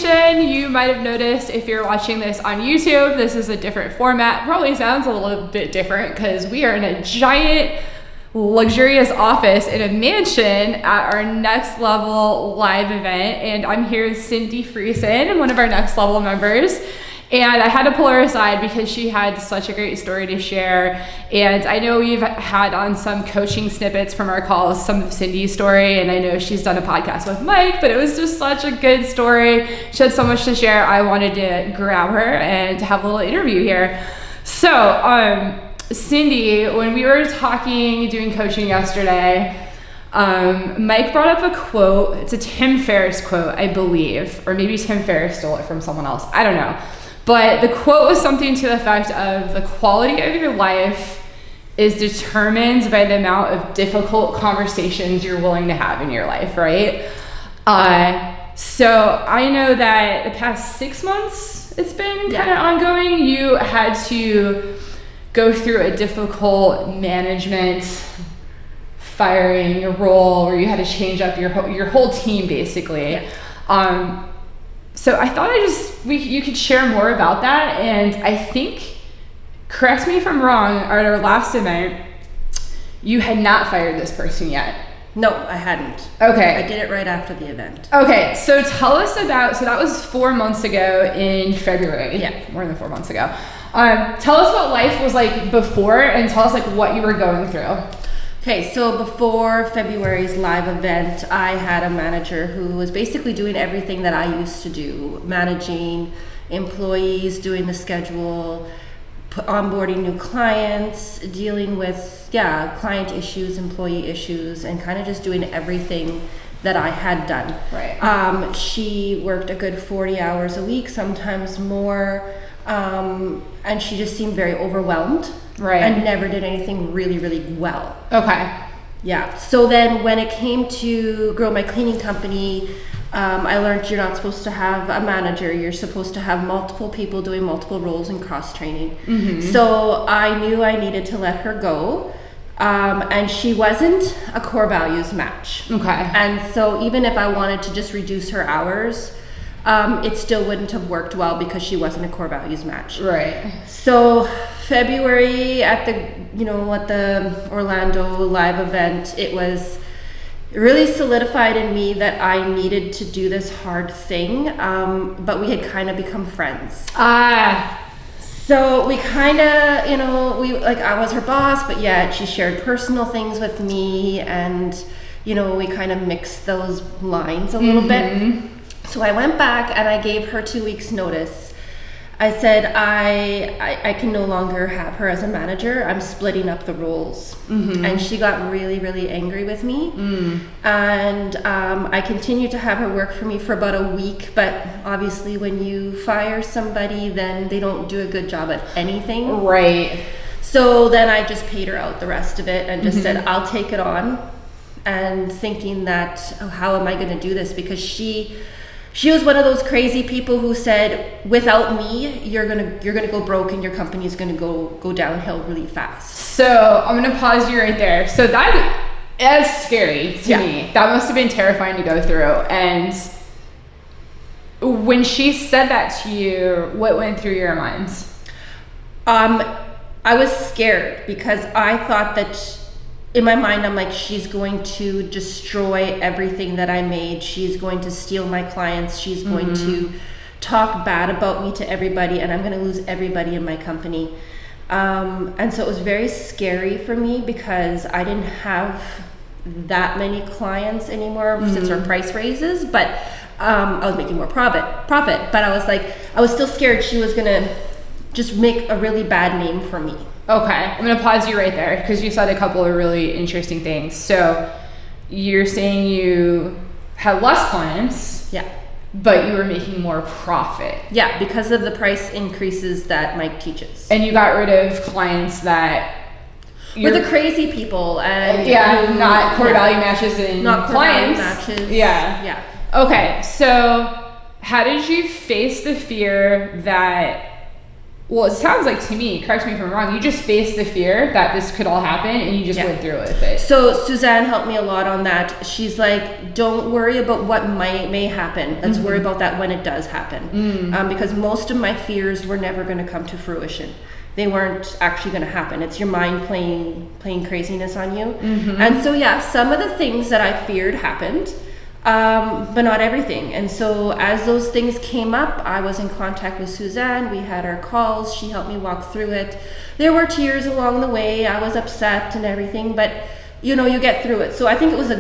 conversation. You might have noticed if you're watching this on YouTube, this is a different format. Probably sounds a little bit different because we are in a giant, luxurious office in a mansion at our Next Level live event. And I'm here with Cindy Friesen, one of our Next Level members. And I had to pull her aside because she had such a great story to share. And I know we've had on some coaching snippets from our calls, some of Cindy's story. And I know she's done a podcast with Mike, but it was just such a good story. She had so much to share. I wanted to grab her and have a little interview here. So, Cindy, when we were doing coaching yesterday, Mike brought up a quote. It's a Tim Ferriss quote, I believe. Or maybe Tim Ferriss stole it from someone else. I don't know. But the quote was something to the effect of, the quality of your life is determined by the amount of difficult conversations you're willing to have in your life, right? So I know that the past 6 months, it's been kind of ongoing. You had to go through a difficult management firing role where you had to change up your whole team, basically. Yeah. So I thought you could share more about that. And I think, correct me if I'm wrong, at our last event, you had not fired this person yet. No, I hadn't. Okay. I did it right after the event. Okay, so tell us about, so that was 4 months ago in February. Yeah. More than 4 months ago. Tell us what life was like before, and tell us like what you were going through. Okay, so before February's live event, I had a manager who was basically doing everything that I used to do, managing employees, doing the schedule, onboarding new clients, dealing with, client issues, employee issues, and kind of just doing everything that I had done. Right. She worked a good 40 hours a week, sometimes more, and she just seemed very overwhelmed. Right. And never did anything really, really well. Okay. Yeah. So then when it came to grow my cleaning company, I learned you're not supposed to have a manager. You're supposed to have multiple people doing multiple roles and cross training. Mm-hmm. So I knew I needed to let her go. And she wasn't a core values match. Okay. And so even if I wanted to just reduce her hours, it still wouldn't have worked well because she wasn't a core values match. Right. So February at the Orlando live event, it really solidified in me that I needed to do this hard thing. But we had kind of become friends. So we kind of, I was her boss, but yet she shared personal things with me, and, we kind of mixed those lines a little bit. So I went back and I gave her 2 weeks notice. I said, I can no longer have her as a manager. I'm splitting up the roles. Mm-hmm. And she got really, really angry with me. And I continued to have her work for me for about a week. But obviously when you fire somebody, then they don't do a good job at anything. Right. So then I just paid her out the rest of it and just said, I'll take it on. And thinking that, how am I going to do this? Because she was one of those crazy people who said, without me, you're gonna go broke and your company's gonna go downhill really fast. So I'm gonna pause you right there. So that's scary to me. That must have been terrifying to go through. And when she said that to you, what went through your minds? I was scared because I thought that, in my mind, I'm like, she's going to destroy everything that I made. She's going to steal my clients. She's going to talk bad about me to everybody, and I'm going to lose everybody in my company. And so it was very scary for me because I didn't have that many clients anymore since our price raises, but I was making more profit. But I was still scared she was going to just make a really bad name for me. Okay, I'm going to pause you right there because you said a couple of really interesting things. So you're saying you had less clients. Yeah. But you were making more profit. Yeah, because of the price increases that Mike teaches. And you got rid of clients that were the crazy people and not core value matches and not core clients. Value matches. Yeah. Okay, so how did you face the fear that Well, it sounds like to me, correct me if I'm wrong, you just faced the fear that this could all happen and you just went through with it. So Suzanne helped me a lot on that. She's like, don't worry about what may happen. Let's worry about that when it does happen. Because most of my fears were never going to come to fruition. They weren't actually going to happen. It's your mind playing craziness on you. And so, yeah, some of the things that I feared happened. But not everything. And so as those things came up, I was in contact with Suzanne. We had our calls. She helped me walk through it. There were tears along the way. I was upset and everything, but you get through it. So I think it was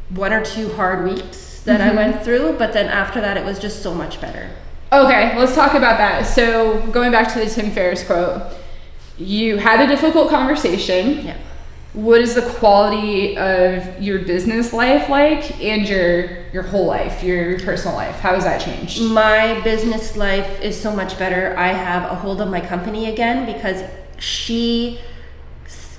1 or 2 hard weeks that I went through, but then after that, it was just so much better. Okay, let's talk about that. So going back to the Tim Ferriss quote, you had a difficult conversation. Yeah. What is the quality of your business life like and your whole life, your personal life? How has that changed? My business life is so much better. I have a hold of my company again because she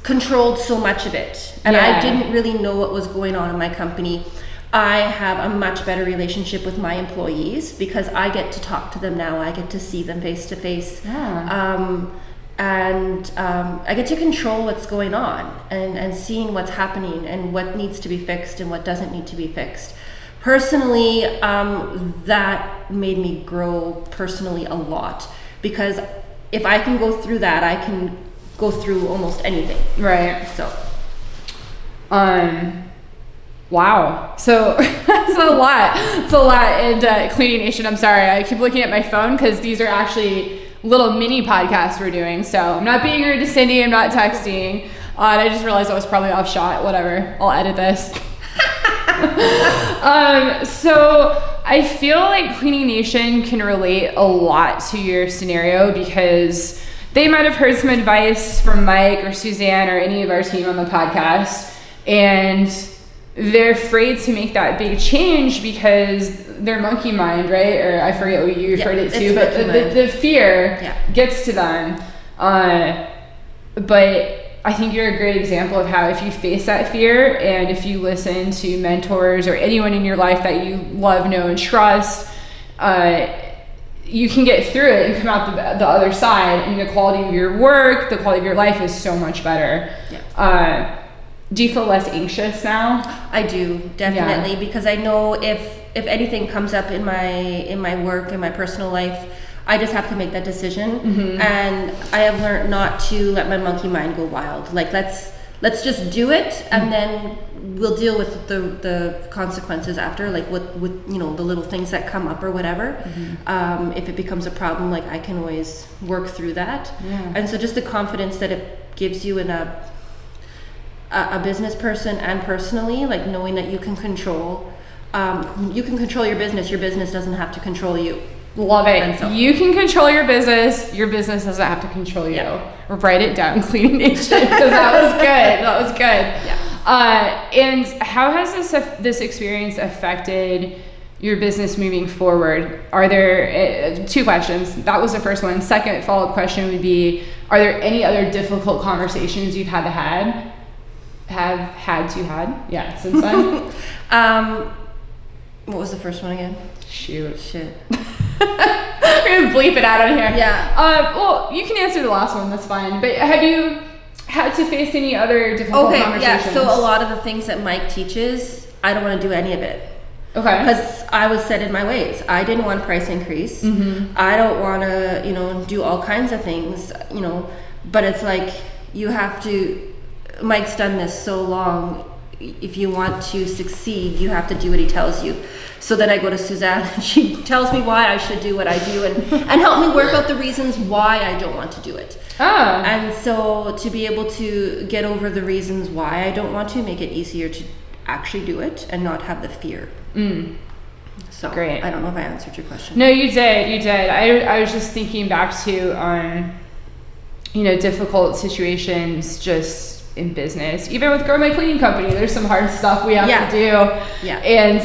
controlled so much of it. And I didn't really know what was going on in my company. I have a much better relationship with my employees because I get to talk to them now. I get to see them face to face. And I get to control what's going on and seeing what's happening and what needs to be fixed and what doesn't need to be fixed. Personally, that made me grow personally a lot because if I can go through that, I can go through almost anything. Right. So, wow. So that's a lot. It's a lot. And Cleaning Nation, I'm sorry. I keep looking at my phone because these are actually little mini podcasts we're doing. So I'm not being rude to Cindy. I'm not texting. And I just realized I was probably off shot. Whatever. I'll edit this. So I feel like Cleaning Nation can relate a lot to your scenario because they might have heard some advice from Mike or Suzanne or any of our team on the podcast, and they're afraid to make that big change because their monkey mind, right? Or I forget what you referred it to, but the fear gets to them. But I think you're a great example of how if you face that fear and if you listen to mentors or anyone in your life that you love, know, and trust, you can get through it and come out the other side, and the quality of your work, the quality of your life is so much better. Do you feel less anxious now? I do, definitely, because I know if anything comes up in my work, in my personal life, I just have to make that decision. And I have learned not to let my monkey mind go wild. Like let's just do it, and then we'll deal with the consequences after, like with the little things that come up or whatever. If it becomes a problem, like I can always work through that. And so just the confidence that it gives you in a business person and personally, like knowing that you can control your business doesn't have to control you. Love it. So, you can control your business doesn't have to control you. Write it down, Cleaning Nation, because that was good. And how has this experience affected your business moving forward? Are there 2 questions? That was the first one. Second follow-up question would be, are there any other difficult conversations you've had since then? What was the first one again? Shit. We're gonna bleep it out on here. Well, you can answer the last one, that's fine. But have you had to face any other difficult conversations? So a lot of the things that Mike teaches, I don't want to do any of it. Okay. Because I was set in my ways. I didn't want price increase. I don't want to, do all kinds of things, but it's like you have to. Mike's done this so long. If you want to succeed, you have to do what he tells you. So then I go to Suzanne and she tells me why I should do what I do and help me work out the reasons why I don't want to do it. And so to be able to get over the reasons why I don't want to, make it easier to actually do it and not have the fear. So great. I don't know if I answered your question. No, you did. I was just thinking back to difficult situations just in business. Even with growing my cleaning company, there's some hard stuff we have to do. And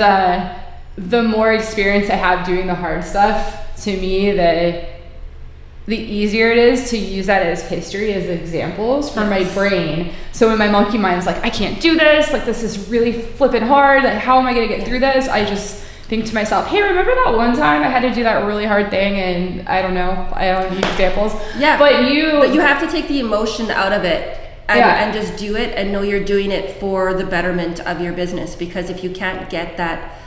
the more experience I have doing the hard stuff, to me, the easier it is to use that as history, as examples for my brain. So when my monkey mind's like, I can't do this, like this is really flipping hard, like how am I gonna get through this? I just think to myself, hey, remember that one time I had to do that really hard thing? And I don't use examples. Yeah. But you have to take the emotion out of it and just do it and know you're doing it for the betterment of your business. Because if you can't get that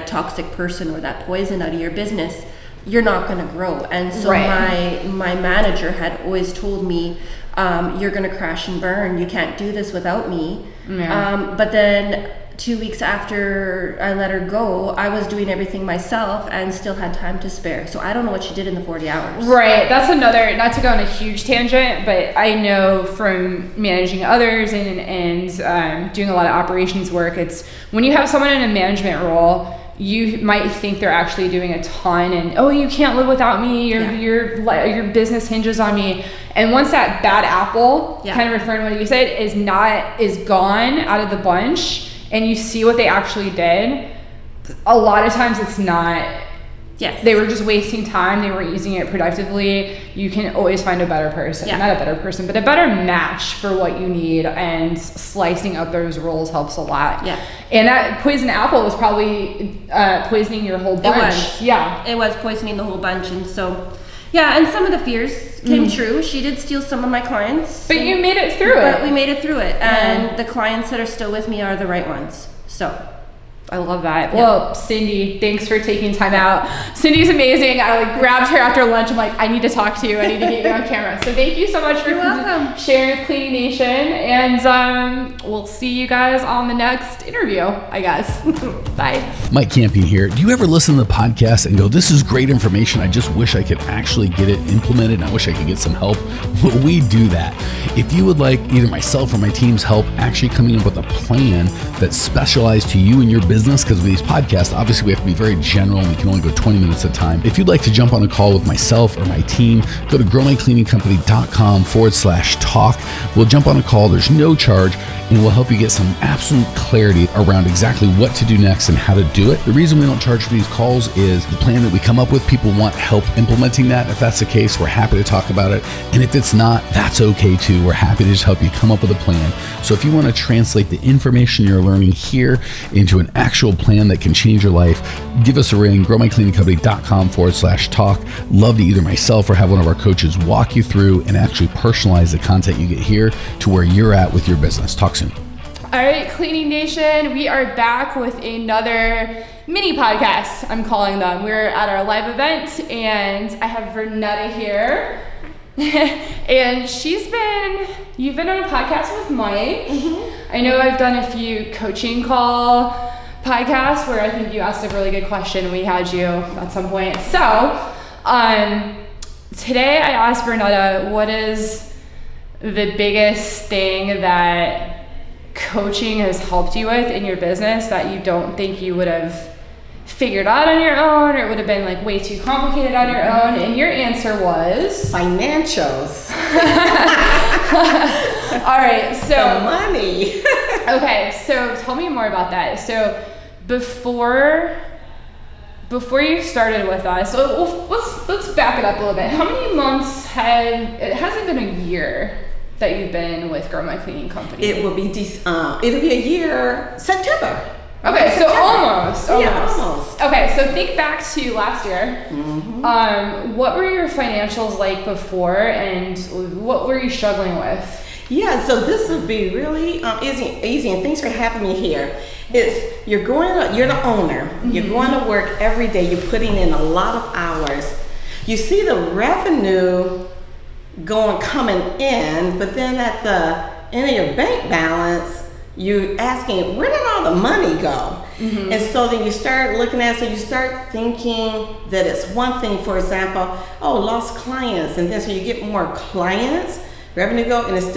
toxic person or that poison out of your business, you're not going to grow. And so my manager had always told me, you're going to crash and burn. You can't do this without me. Yeah. But then 2 weeks after I let her go, I was doing everything myself and still had time to spare. So I don't know what she did in the 40 hours. Right. That's another, not to go on a huge tangent, but I know from managing others and doing a lot of operations work, it's when you have someone in a management role, you might think they're actually doing a ton and, oh, you can't live without me, your business hinges on me. And once that bad apple, kind of referring to what you said, is gone out of the bunch, and you see what they actually did, a lot of times it's not. Yes. They were just wasting time. They weren't using it productively. You can always find a better person. Not a better person, but a better match for what you need, and slicing up those roles helps a lot. Yeah. And that poison apple was probably poisoning your whole bunch. It was. Yeah. It was poisoning the whole bunch. And so, and some of the fears came true. She did steal some of my clients. But you made it through it. But we made it through it. And the clients that are still with me are the right ones. So I love that. Yeah. Well, Cindy, thanks for taking time out. Cindy's amazing. I grabbed her after lunch. I'm like, I need to talk to you. I need to get you on camera. So thank you so much for sharing with Cleaning Nation. And we'll see you guys on the next interview, I guess. Bye. Mike Campion here. Do you ever listen to the podcast and go, this is great information. I just wish I could actually get it implemented. I wish I could get some help. Well, we do that. If you would like either myself or my team's help actually coming up with a plan that's specialized to you and your business, because with these podcasts, obviously we have to be very general and we can only go 20 minutes at a time. If you'd like to jump on a call with myself or my team, go to growmycleaningcompany.com/talk. We'll jump on a call. There's no charge, and we'll help you get some absolute clarity around exactly what to do next and how to do it. The reason we don't charge for these calls is the plan that we come up with, people want help implementing that. If that's the case, we're happy to talk about it. And if it's not, that's okay too. We're happy to just help you come up with a plan. So if you want to translate the information you're learning here into an actual plan that can change your life, give us a ring, growmycleaningcompany.com/talk. Love to either myself or have one of our coaches walk you through and actually personalize the content you get here to where you're at with your business. Talk soon. All right, Cleaning Nation, we are back with another mini podcast, I'm calling them. We're at our live event, and I have Vernetta here. And you've been on a podcast with Mike. I know I've done a few coaching call podcasts where I think you asked a really good question. We had you at some point. So today I asked Vernetta, what is the biggest thing that coaching has helped you with in your business that you don't think you would have figured out on your own, or it would have been way too complicated on your own? And your answer was financials. All right, so the money. Okay, so tell me more about that. So before you started with us, so let's back it up a little bit. How many months it hasn't been a year that you've been with Grow My Cleaning Company? It will be it'll be a year September. Okay, so almost. Yeah, almost. Okay, so think back to last year. What were your financials like before, and what were you struggling with? Yeah, so this would be really easy, and thanks for having me here. You're the owner. You're going to work every day. You're putting in a lot of hours. You see the revenue coming in, but then at the end of your bank balance, you're asking, where did all the money go? And so then you start looking at it, so you start thinking that it's one thing, for example, lost clients, and then so you get more clients, revenue go, and it's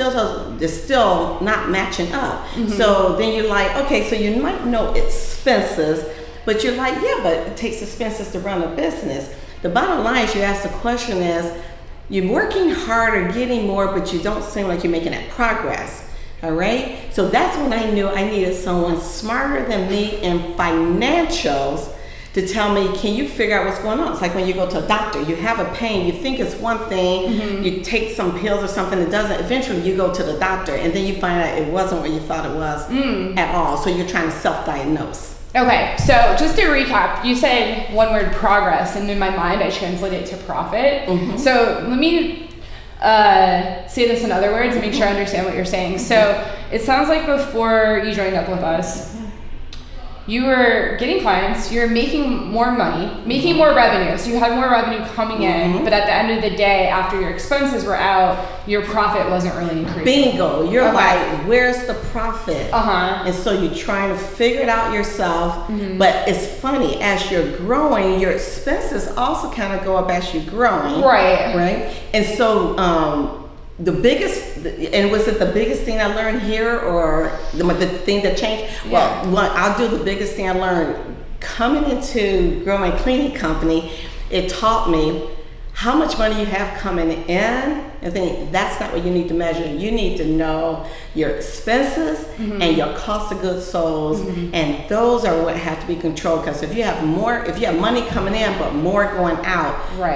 still not matching up. So then you're like, okay, so you might know expenses, but you're like, yeah, but it takes expenses to run a business. The bottom line is, you ask the question is, you're working harder, getting more, but you don't seem like you're making that progress. All right, so that's when I knew I needed someone smarter than me in financials to tell me, can you figure out what's going on? It's like when you go to a doctor, you have a pain, you think it's one thing, you take some pills or something, it doesn't, eventually you go to the doctor and then you find out it wasn't what you thought it was at all. So you're trying to self-diagnose. Okay, so just to recap, you said one word, progress, and in my mind I translate it to profit. So let me say this in other words and make sure I understand what you're saying. So it sounds like before you joined up with us, you were getting clients, you were making more money, making more revenue. So you had more revenue coming in, but at the end of the day, after your expenses were out, your profit wasn't really increasing. Bingo. You're like, where's the profit? Uh-huh. And so you're trying to figure it out yourself. But it's funny, as you're growing, your expenses also kind of go up as you're growing. Right. Right? And so the biggest, and was it the biggest thing I learned here, or the thing that changed? Yeah. Well, I'll do the biggest thing I learned coming into growing my cleaning company. It taught me how much money you have coming in. I think that's not what you need to measure. You need to know your expenses and your cost of goods sold, and those are what have to be controlled. Because if you have money coming in but more going out,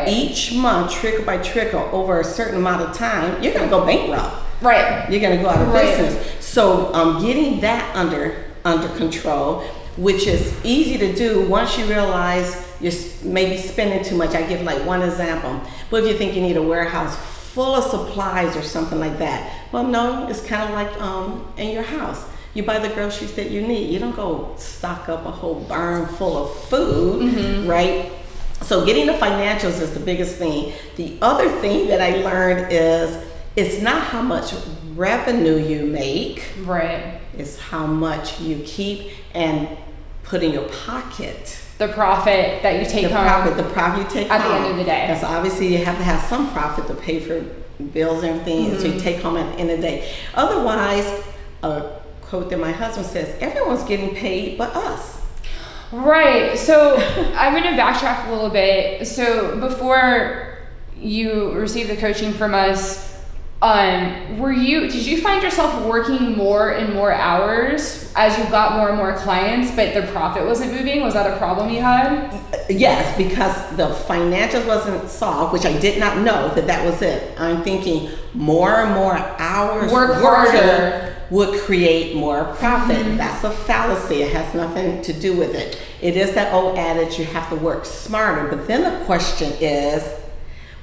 each month, trickle by trickle, over a certain amount of time, you're gonna go bankrupt. Right. You're gonna go out of business. So getting that under control, which is easy to do once you realize you're maybe spending too much. I give like one example. But if you think you need a warehouse full of supplies or something like that, well, no, it's kind of like in your house. You buy the groceries that you need. You don't go stock up a whole barn full of food, right? So getting the financials is the biggest thing. The other thing that I learned is it's not how much revenue you make. Right. It's how much you keep and put in your pocket. The profit that you take home. The profit you take at home. the end of the day. Because obviously you have to have some profit to pay for bills and everything, so you take home at the end of the day. Otherwise, a quote that my husband says, everyone's getting paid but us. Right. So I'm going to backtrack a little bit. So before you received the coaching from us, did you find yourself working more and more hours as you got more and more clients, but the profit wasn't moving? Was that a problem you had? Yes, because the financials wasn't solved, which I did not know that was it. I'm thinking more and more hours work harder would create more profit. That's a fallacy. It has nothing to do with it. It is that old adage, you have to work smarter. But then the question is,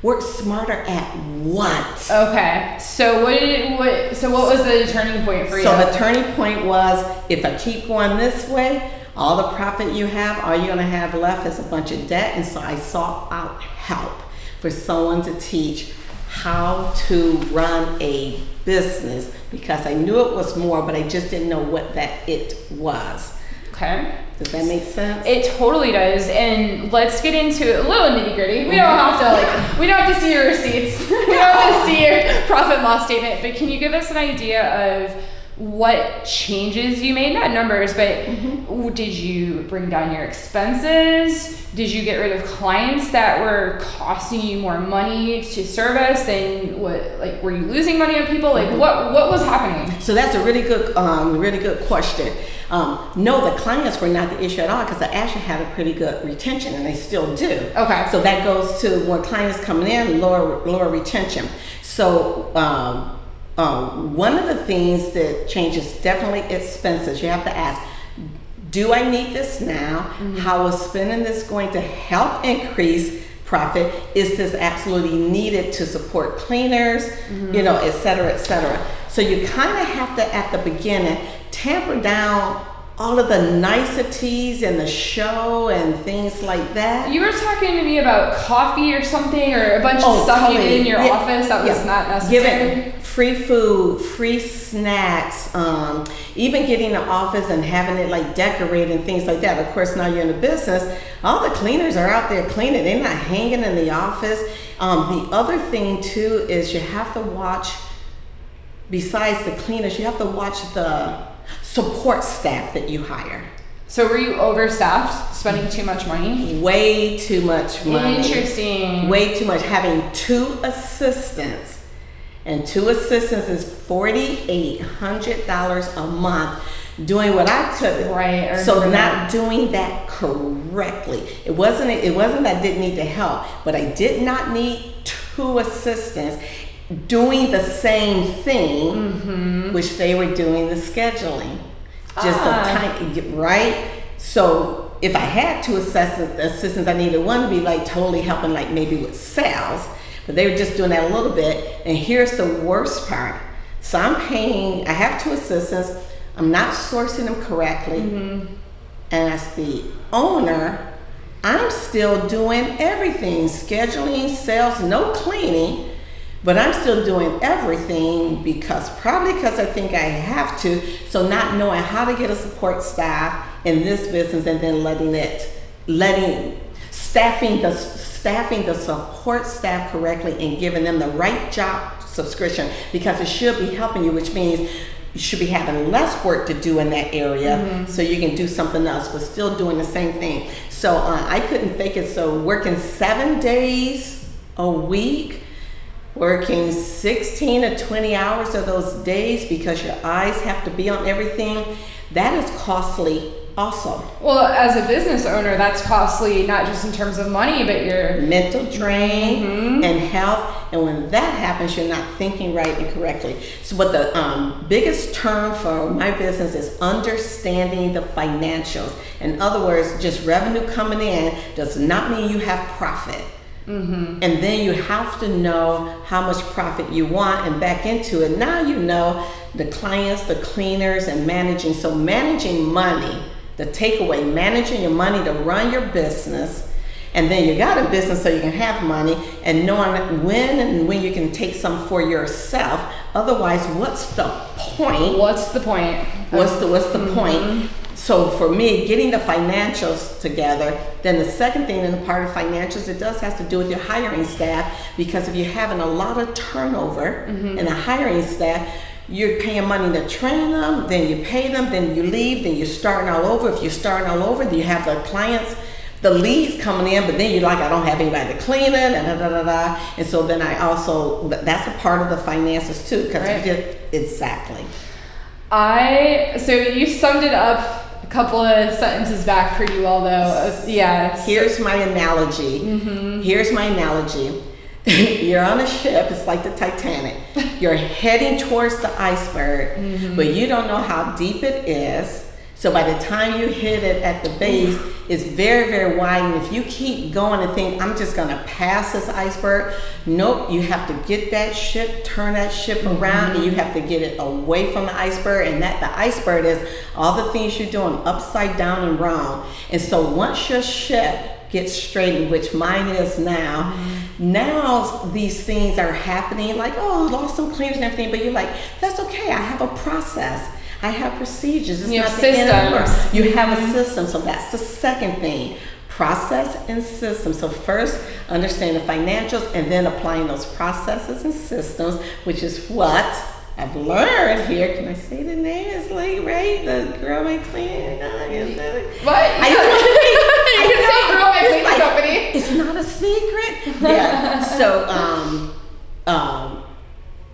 work smarter at what? Okay. So what was the turning point for you? So the turning point was, if I keep going this way, all the profit you have, all you're gonna have left is a bunch of debt. And so I sought out help for someone to teach how to run a business, because I knew it was more, but I just didn't know what it was. Okay. Does that make sense? It totally does. And let's get into a little nitty gritty. We don't have to see your receipts. We don't have to see your profit and loss statement. But can you give us an idea of what changes you made? Not numbers, but did you bring down your expenses? Did you get rid of clients that were costing you more money to service? And were you losing money on people? What was happening? So that's a really good question. No, the clients were not the issue at all, because I actually had a pretty good retention, and they still do. Okay. So that goes to when clients coming in, lower retention. So one of the things that changes definitely expenses. You have to ask, do I need this now? How is spending this going to help increase profit? Is this absolutely needed to support cleaners? Et cetera, et cetera. So you kind of have to, at the beginning, tamper down all of the niceties and the show and things like that. You were talking to me about coffee or something, or a bunch of stuff you did in your office that was not necessary. Giving free food, free snacks, even getting the office and having it like decorated and things like that. Of course, now you're in the business, all the cleaners are out there cleaning. They're not hanging in the office. The other thing too is you have to watch, besides the cleaners, you have to watch the support staff that you hire. So were you overstaffed, spending too much money? Way too much money. Interesting. Way too much. Having 2 assistants, and 2 assistants is $4,800 a month, doing what I could. Right. So not doing that correctly. It wasn't that I didn't need the help, but I did not need 2 assistants doing the same thing, which they were doing the scheduling. Just right? So if I had two assistants, I needed one to be like totally helping, like maybe with sales, but they were just doing that a little bit. And here's the worst part. So I have two assistants. I'm not sourcing them correctly. And as the owner, I'm still doing everything, scheduling, sales, no cleaning, but I'm still doing everything probably because I think I have to. So not knowing how to get a support staff in this business, and then staffing the support staff correctly and giving them the right job subscription, because it should be helping you, which means you should be having less work to do in that area, so you can do something else but still doing the same thing. So I couldn't fake it. So working 7 days a week, working 16 to 20 hours of those days because your eyes have to be on everything, that is costly also. Well, as a business owner, that's costly, not just in terms of money, but your mental drain and health. And when that happens, you're not thinking right and correctly. So what the biggest term for my business is understanding the financials. In other words, just revenue coming in does not mean you have profit. And then you have to know how much profit you want and back into it. Now you know the clients, the cleaners, and managing. So managing money, the takeaway, managing your money to run your business. And then you got a business so you can have money, and knowing when you can take some for yourself. Otherwise, what's the point? What's the point? What's the point? So for me, getting the financials together, then the second thing in the part of financials, it has to do with your hiring staff, because if you're having a lot of turnover in the hiring staff, you're paying money to train them, then you pay them, then you leave, then you're starting all over. If you're starting all over, then you have the clients, the leads coming in, but then you're like, I don't have anybody to clean it, and so then that's a part of the finances too, because exactly. So you summed it up a couple of sentences back pretty well, though. Here's my analogy. Here's my analogy. You're on a ship, it's like the Titanic. You're heading towards the iceberg, but you don't know how deep it is. So by the time you hit it at the base, it's very, very wide. And if you keep going and think, I'm just gonna pass this iceberg, nope, you have to get that ship, turn that ship around, and you have to get it away from the iceberg. And that the iceberg is all the things you're doing upside down and wrong. And so once your ship gets straightened, which mine is now, now these things are happening, like, oh, lost some cleaners and everything, but you're like, that's okay, I have a process. I have procedures. It's you not have the end of the systems. world. You have a system. So that's the second thing. Process and system. So first, understand the financials, and then applying those processes and systems, which is what I've learned here. Can I say the name? It's like, right? The girl my cleaning. What? You I can say girl my cleaning like, company. It's not a secret. Yeah. So,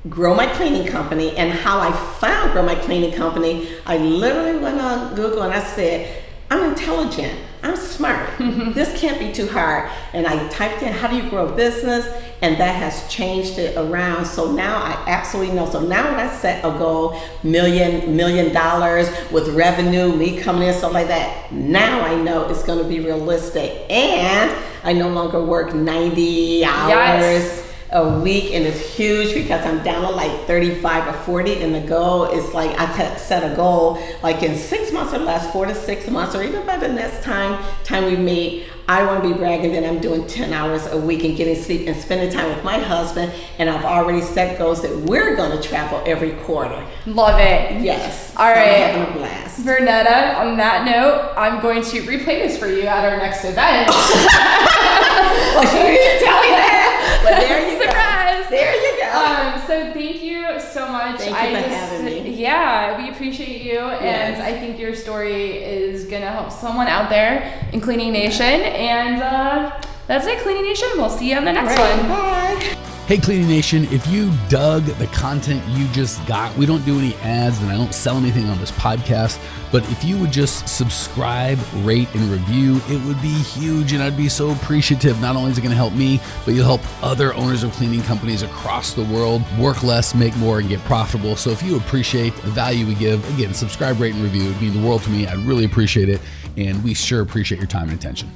Grow My Cleaning Company, and how I found Grow My Cleaning Company, I literally went on Google and I said, I'm intelligent, I'm smart, this can't be too hard. And I typed in, how do you grow a business? And that has changed it around. So now I absolutely know. So now when I set a goal, $1 million with revenue, me coming in, stuff like that, now I know it's gonna be realistic. And I no longer work 90 hours a week, and it's huge because I'm down to like 35 or 40, and the goal is like, I set a goal like in 6 months or less, 4 to 6 months, or even by the next time we meet, I want to be bragging that I'm doing 10 hours a week and getting sleep and spending time with my husband, and I've already set goals that we're going to travel every quarter. Love it. Yes. All right. I'm having a blast. Vernetta, on that note, I'm going to replay this for you at our next event. Well, she didn't tell me that, but there you Surprise. go. There you go. So thank you so much. Thank you for having me. Yeah, we appreciate you, and I think your story is gonna help someone out there in Cleaning Nation. And that's it, Cleaning Nation. We'll see you on the next one. Bye. Hey Cleaning Nation, if you dug the content you just got, we don't do any ads and I don't sell anything on this podcast, but if you would just subscribe, rate, and review, it would be huge and I'd be so appreciative. Not only is it going to help me, but you'll help other owners of cleaning companies across the world work less, make more, and get profitable. So if you appreciate the value we give, again, subscribe, rate, and review. It would mean the world to me. I'd really appreciate it. and we sure appreciate your time and attention.